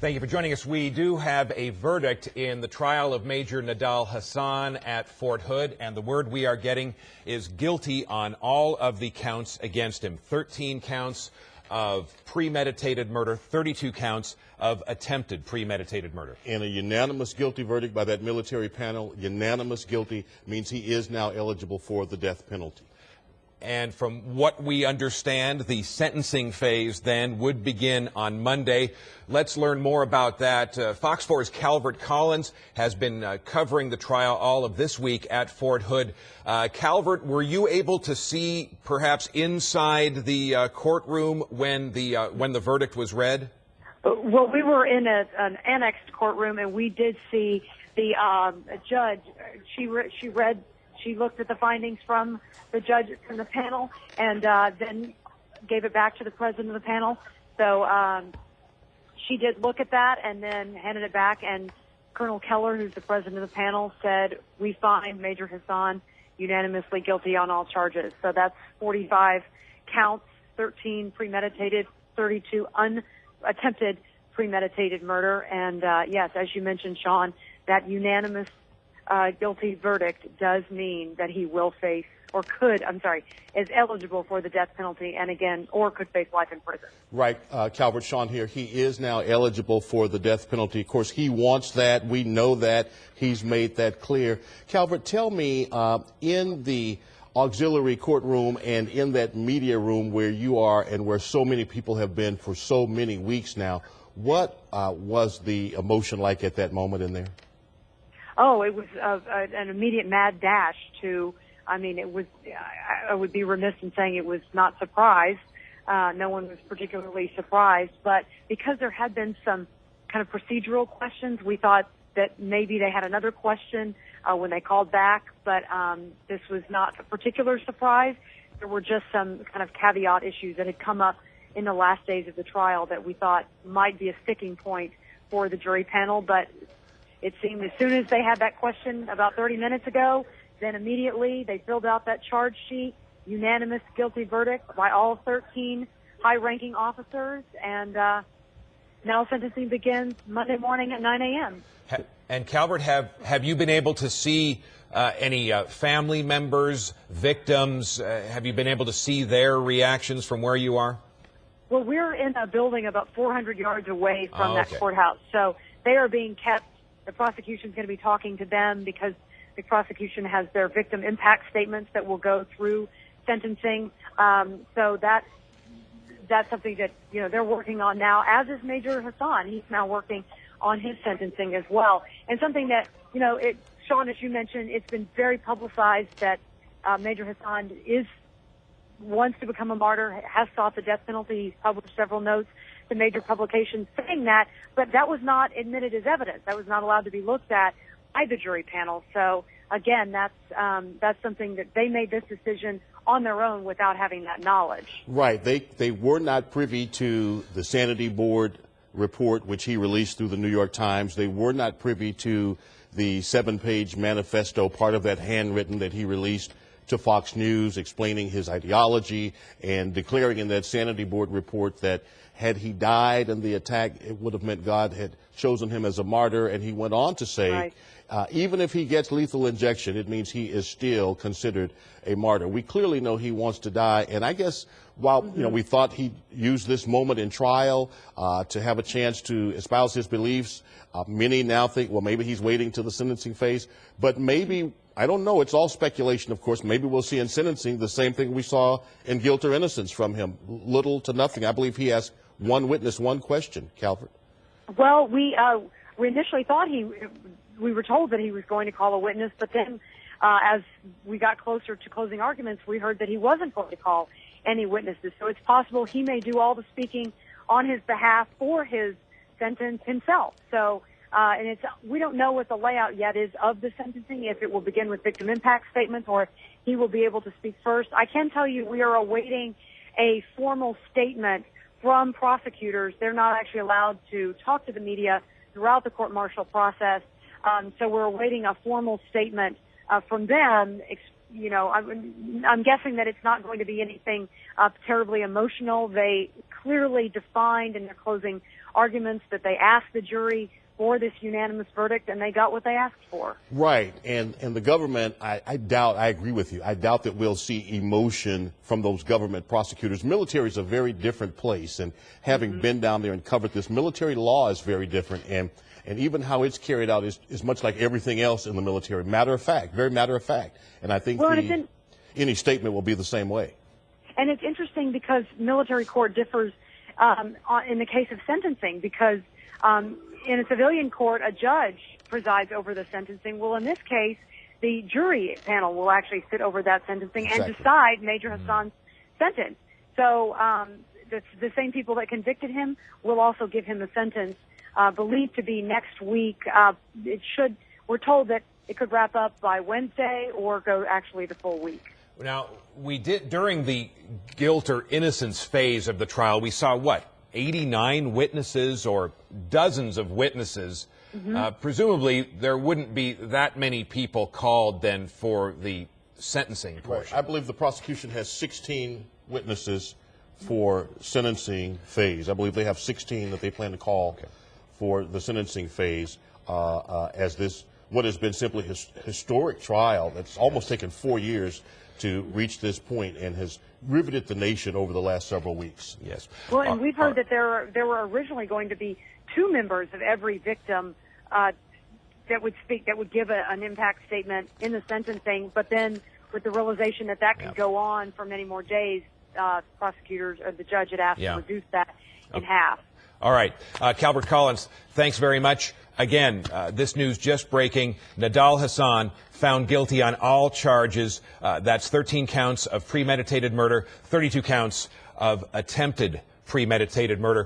Thank you for joining us. We do have a verdict in the trial of Major Nadal Hasan at Fort Hood, and the word we are getting is guilty on all of the counts against him. 13 counts of premeditated murder, 32 counts of attempted premeditated murder. And a unanimous guilty verdict by that military panel. Unanimous guilty means he is now eligible for the death penalty. And from what we understand, the sentencing phase then would begin on Monday. Let's learn more about that. Fox 4's Calvert Collins has been covering the trial all of this week at Fort Hood. Calvert, were you able to see perhaps inside the courtroom when the verdict was read? Well, we were in an annexed courtroom, and we did see the judge. She looked at the findings from the judge, from the panel, and then gave it back to the president of the panel. So she did look at that and then handed it back. And Colonel Keller, who's the president of the panel, said, "We find Major Hasan unanimously guilty on all charges." So that's 45 counts, 13 premeditated, 32 unattempted premeditated murder. And yes, as you mentioned, Sean, that unanimous guilty verdict does mean that he will face, is eligible for the death penalty, and again, or could face life in prison. Right, Calvert, Sean here. He is now eligible for the death penalty. Of course, he wants that. We know that. He's made that clear. Calvert, tell me, in the auxiliary courtroom and in that media room where you are and where so many people have been for so many weeks now, what was the emotion like at that moment in there? Oh, it was an immediate mad dash to, it was, I would be remiss in saying it was not surprised. No one was particularly surprised, but because there had been some kind of procedural questions, we thought that maybe they had another question when they called back, but this was not a particular surprise. There were just some kind of caveat issues that had come up in the last days of the trial that we thought might be a sticking point for the jury panel, but it seemed as soon as they had that question about 30 minutes ago, then immediately they filled out that charge sheet, unanimous guilty verdict by all 13 high-ranking officers, and now sentencing begins Monday morning at 9 a.m. And Calvert, have you been able to see any family members, victims? Have you been able to see their reactions from where you are? Well, we're in a building about 400 yards away from that courthouse, so they are being kept. The prosecution is going to be talking to them because the prosecution has their victim impact statements that will go through sentencing. So that's something that, they're working on now, as is Major Hasan. He's now working on his sentencing as well. And something that, Sean, as you mentioned, it's been very publicized that Major Hasan wants to become a martyr, has sought the death penalty. He's published several notes to major publications saying that, but that was not admitted as evidence. That was not allowed to be looked at by the jury panel. So again, that's something that they made this decision on their own without having that knowledge. Right. They were not privy to the Sanity Board report, which he released through the New York Times. They were not privy to the 7-page manifesto, part of that handwritten that he released to Fox News, explaining his ideology and declaring in that Sanity Board report that had he died in the attack, it would have meant God had chosen him as a martyr. And he went on to say, even if he gets lethal injection, it means he is still considered a martyr. We clearly know he wants to die. And I guess while we thought he'd use this moment in trial to have a chance to espouse his beliefs, many now think, well, maybe he's waiting till the sentencing phase. But maybe, I don't know, it's all speculation, of course. Maybe we'll see in sentencing the same thing we saw in guilt or innocence from him, little to nothing. I believe he asked one witness, one question. Calvert. Well, we initially thought we were told that he was going to call a witness, but then as we got closer to closing arguments, we heard that he wasn't going to call any witnesses. So it's possible he may do all the speaking on his behalf for his sentence himself. So and we don't know what the layout yet is of the sentencing, if it will begin with victim impact statements or if he will be able to speak first. I can tell you we are awaiting a formal statement from prosecutors. They're not actually allowed to talk to the media throughout the court-martial process. So we're awaiting a formal statement from them. I'm guessing that it's not going to be anything terribly emotional. They clearly defined in their closing arguments that they asked the jury for this unanimous verdict, and they got what they asked for. Right. And the government, I agree with you. I doubt that we'll see emotion from those government prosecutors. Military is a very different place. And having been down there and covered this, military law is very different. And even how it's carried out is much like everything else in the military. Matter of fact, very matter of fact. And I think any statement will be the same way. And it's interesting because military court differs in the case of sentencing, because in a civilian court, a judge presides over the sentencing. Well, in this case, the jury panel will actually sit over that sentencing and decide Major Hasan's sentence. So the same people that convicted him will also give him a sentence believed to be next week. We're told that it could wrap up by Wednesday or go actually the full week. Now, we did, during the guilt or innocence phase of the trial, we saw what? 89 witnesses or dozens of witnesses. Presumably, there wouldn't be that many people called then for the sentencing portion. Right. I believe the prosecution has 16 witnesses for sentencing phase. I believe they have 16 that they plan to call for the sentencing phase as this, what has been simply historic trial that's almost taken 4 years to reach this point and has riveted the nation over the last several weeks. Yes. Well, and we've heard that there were originally going to be 2 members of every victim that would give an impact statement in the sentencing, but then with the realization that could go on for many more days, prosecutors or the judge had asked to reduce that in half. All right. Calvert Collins, thanks very much. Again, this news just breaking. Nidal Hasan found guilty on all charges. That's 13 counts of premeditated murder, 32 counts of attempted premeditated murder.